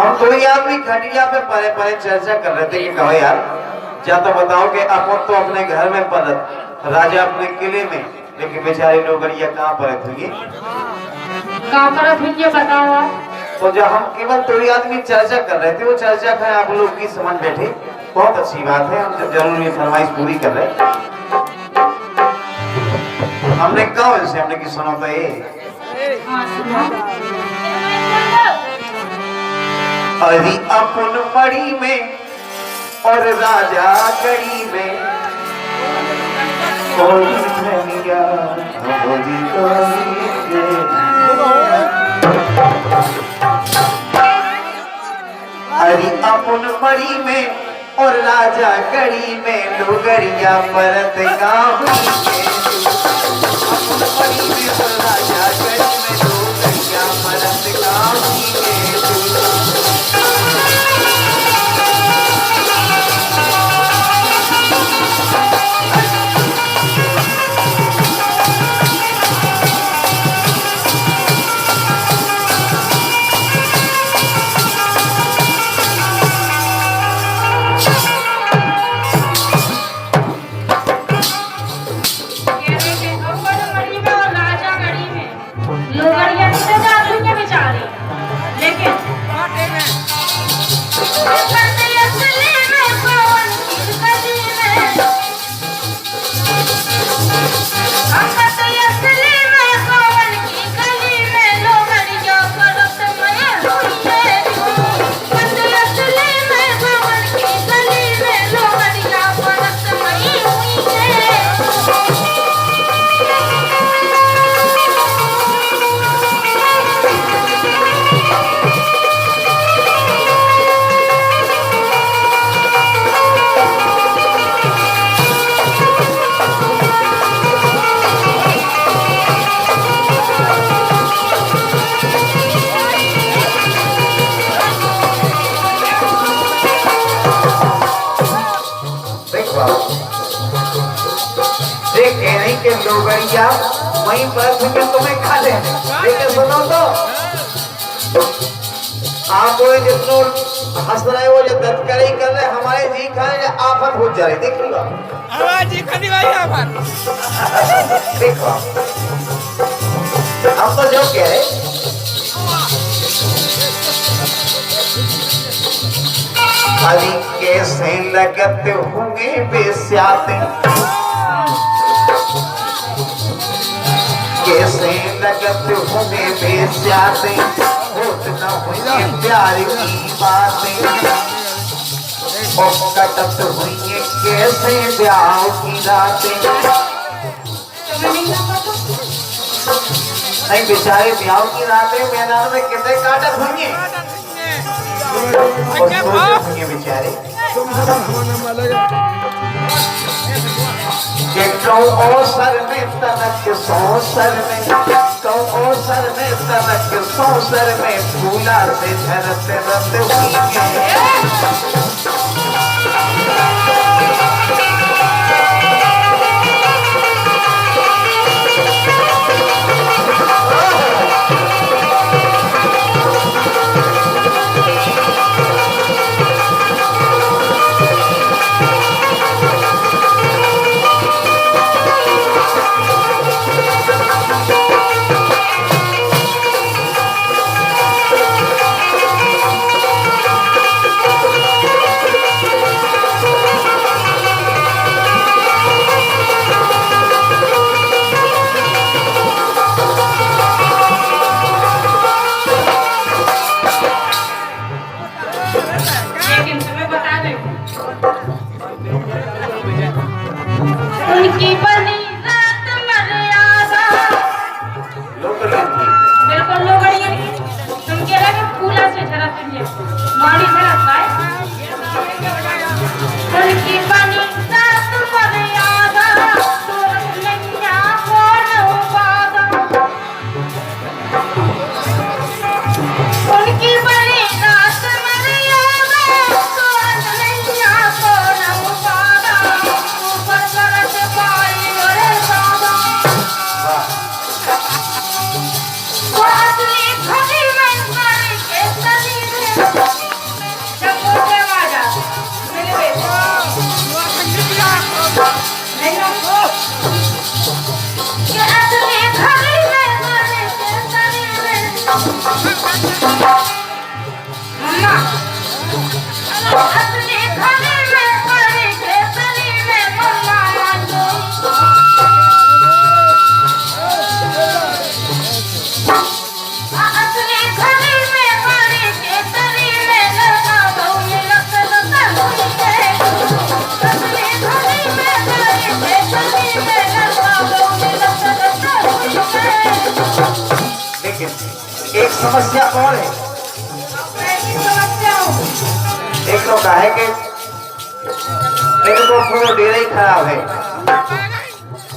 हम तो ये आदमी खटिया पे परे परे चर्चा कर रहे थे कि कहो यार, या तो बताओ कि अपन तो अपने घर में परत, राजा अपने किले में, लेकिन बेचारे नौकरिया कहाँ परत हुई? कहाँ परत हुई बताओ। तो जब हम केवल तो ये आदमी चर्चा कर रहे थे, वो चर्चा का आप लोग की समझ बैठे, बहुत अच्छी बात है, हम जरूर ये फरमाइश पूरी कर रहे हैं। हमने कहा वैसे हमने की सुना तो ये अरे अपन मड़ी में और राजा गड़ी में अरे अपन मड़ी में और राजा गड़ी में डोगरिया परत गाँव मड़ी में और राजा गड़ी में डोगरिया परत गाँव के लोगरिया वहीं पर तुम्हें खा ले, लेकिन सुनो तो आप जितनो हंस रहे हो, जो दत्तकारी कर रहे, हमारे जी खाने आफत हो जा रही, देख लो हमारे जी खाने भाई आफत देखो हम तो जो कह रहे अली कैसे लगते होंगे बेस्याते, कैसे लगते होंगे बेस्याते, होत न हुई प्यार की बातें, और कटत हुई कैसे ब्याह की रातें। नहीं बेचारे ब्याह की रातें मैदान में कैसे काटत हुई बेचारे, सर में तनक सौसर में, सर में तनक सौसर में, फूला से झरते रत हुई उनकी बनी रात मर्यादा बिल्कुल लोगड़िया तुम कह रहे फूला से झरत तुझे माड़ी झरत भाई, उनकी बनी रात मर्यादा तोरत नैया कौन वादा, उनकी बनी रात मर्यादा तोरत नैया कौन वादा, ऊपर बरस पाई और सादा, वो असली घड़ी में के सदी में समस्या कौन है? मैं ही समस्या हूँ। एक तो कहे कि वो पूरा डेरा ही खराब है।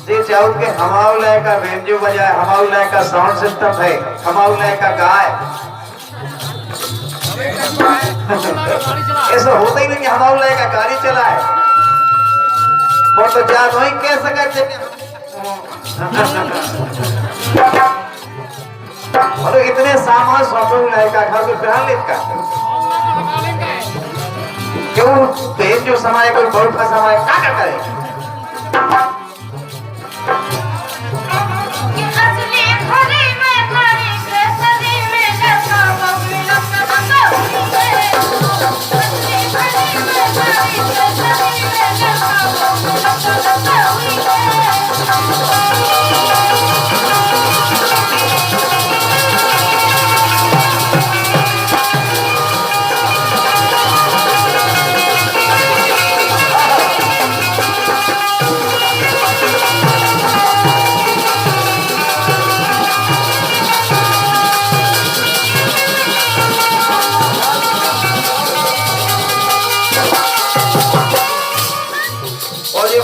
जी चाहूँ कि हमारे लाए का बेंजो बजाए, हमारे लाए का साउंड सिस्टम है, हमारे लाए का गाय। ऐसा होता ही नहीं कि हमारे लाए का गाड़ी चलाए। वो तो जा वही कह सकते और इतने सामान सौंपे लाए का घर को फिलहाल लेकर क्यों बेन जो समाये कोई बहुत का समाये क्या करे? कि असली खरी में खरी के सदी में जैसा बबली लपका असली खरी में खरी के सदी में जैसा बबली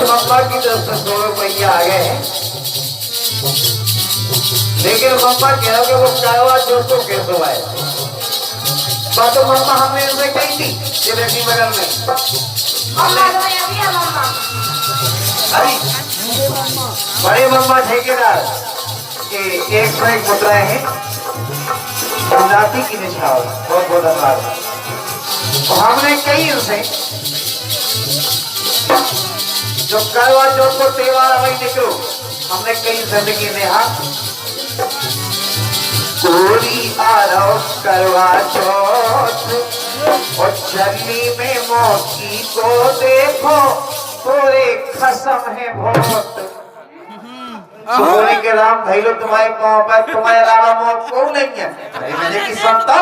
मम्मा की तरफ से 100 रुपये आ गए हैं, लेकिन मम्मा कह रहे वो करवा चौथ को कैसे आए? तो मम्मा हमने उनसे कही थी ये बेटी बगल में अरे बड़े मम्मा ठेकेदार के 101 मुद्राएं हैं नाती की निछावर। बहुत बहुत धन्यवाद। तो हमने कही उनसे जो करवा चौथ को त्योहार वही निकलो, हमने कई जिंदगी नेहा गोरी आरो करवा चौथ और छली में मौकी को देखो थोड़े खसम है बहुत। सोने के राम धैलो तुम्हारे पाँव पर, तुम्हारे अलावा मौत को नहीं है। अरे मैंने की सुनता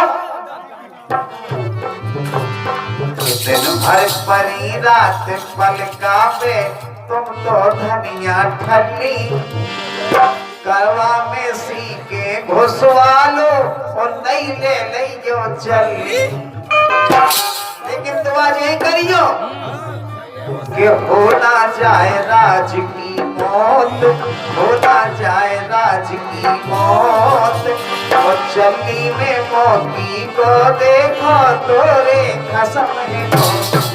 दिन भर परी रात पलका पे तुम तो धनिया ठल्ली करवा में सी के घुसवा लो और नहीं ले जो चली। लेकिन तुम आज यही करियो कि हो ना जाए राज की मौत, हो ना जाए राज की मौत और चली में मौकी को देखो तोरे कसम है मौत।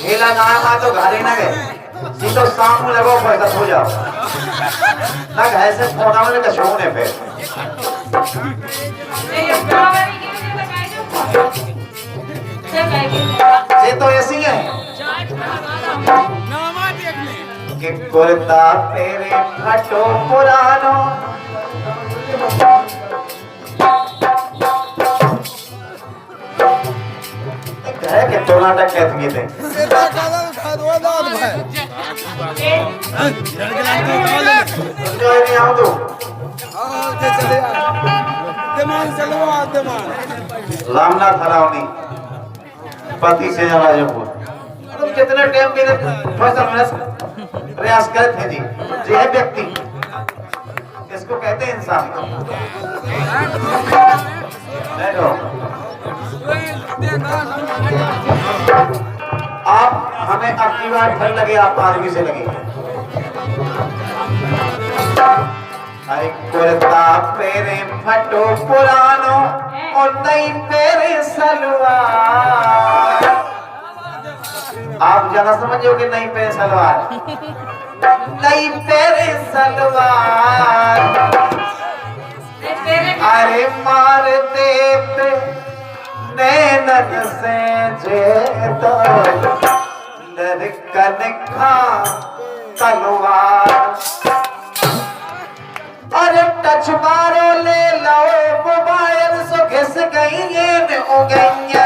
झेला ना आया तो घारे ना गए सीधो शाम में लगो पैसा हो जाओ ना घर से फोना में का शौक है फिर ये तो ऐसी है कि कुर्ता तेरे फटो पुरानो है कि टोनाटा कहते थे नहीं आओ तो रामनाथ हरावनी पति से राजपुर तुम कितने टाइम के प्रयास करते थे जी जो है व्यक्ति इसको कहते हैं इंसान। आप हमें अपनी बार ठग लगे आप आदमी से लगे। अरे कुर्ता पेरे फटो पुरानो और नई पेरे सलवार। आप ज्यादा समझो कि नई पेरे सलवार, नई पेरे सलवार। अरे मार देते नैनन से जे तो लड़कन खा तलवार। अरे टच मारो ले लो मोबाइल सो घिस गई ये हो गईया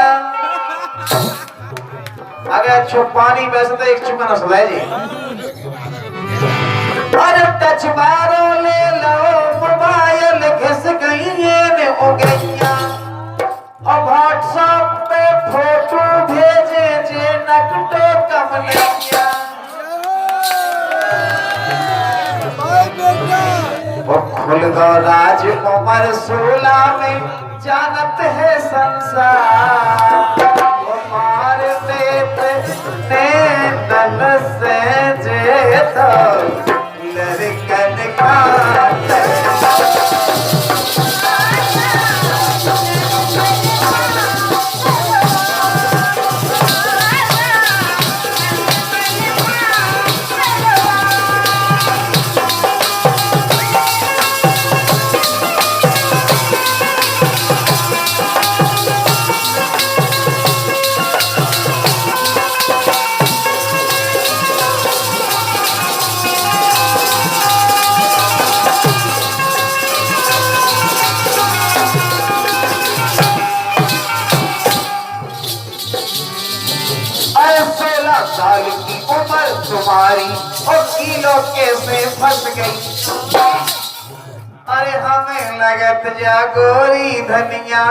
अगर छो पानी वैसे तो एक चुका न सुनाए जी अरे टच मारो ले लो मोबाइल घिस गई ये हो गईया और व्हाट्सएप पे फोटो भेजे जे नकटो कम नैया वो खुल गो राज उमर 16 में जानत है संसार वो मार देते नैनन से जे तो लड़कन खाते साल की उम्र तुम्हारी और किलो कैसे फंस गई अरे हमें लगत जा गोरी धनिया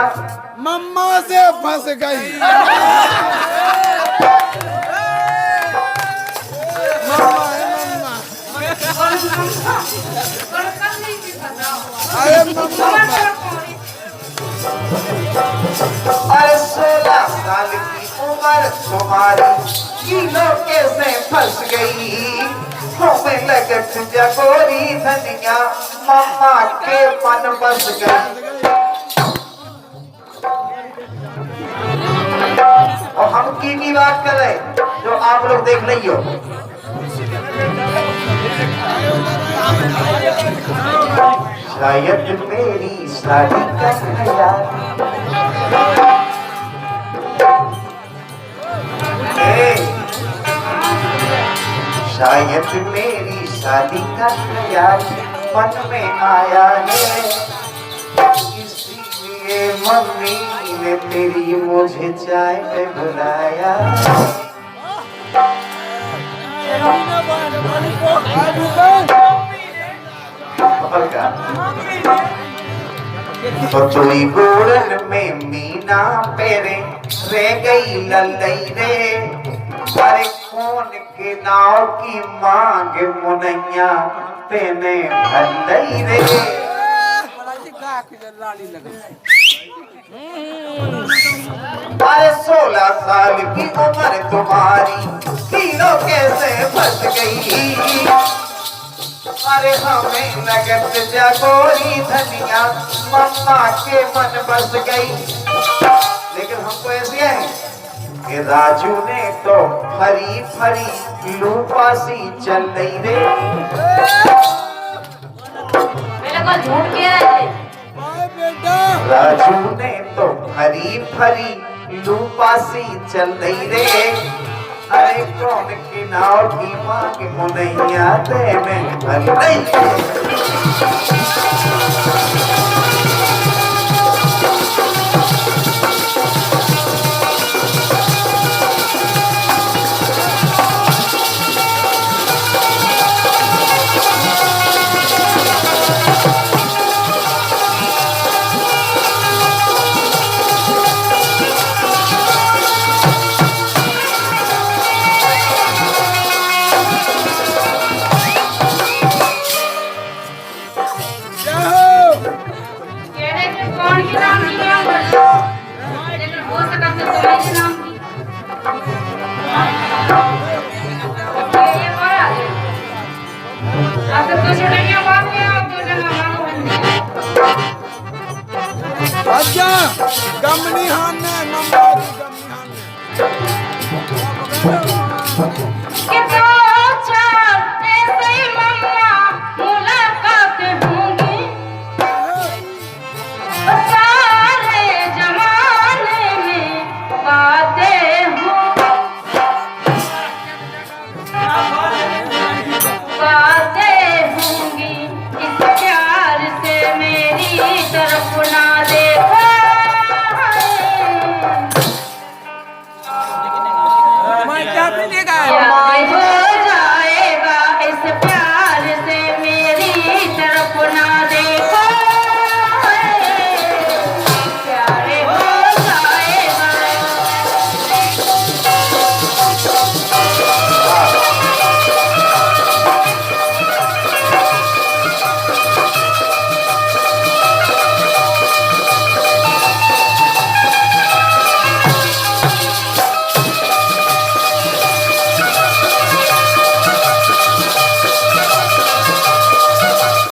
मम्मा से फंस गई अरे मम्मा अरे 16 साल की उम्र तुम्हारी किलो कैसे फंस गई हमें लगत जा गोरी धनिया मम्मा के मन बस गई और हम की बात कर रहे जो आप लोग देख लियो शायद मेरी शादी का शायद मेरी शादी का ख्याल मन में आया है इसीलिए मम्मी ने तेरी मुझे चाय पे बुलाया तो तुई गोरन में मीना पेरे रह गई ललई रे अरे कौन के नाव की मांग मुनैया तेने भलई रे अरे 16 साल की उम्र तुम्हारी किलो कैसे फंस गई अरे हमें लगत जा गोरी धनिया मम्मा के मन बस गई लेकिन हमको ऐसी है कि राजू ने तो फरी फरी लूपासी चल रही रे मेरे को झूठ कह रहे राजू ने तो फरी फरी लूपासी चल रही रे अरे कौन की नाव की मांग मुनैया तेने भलई अच्छा गमनी हान ने मम्मा की गमनी हान ने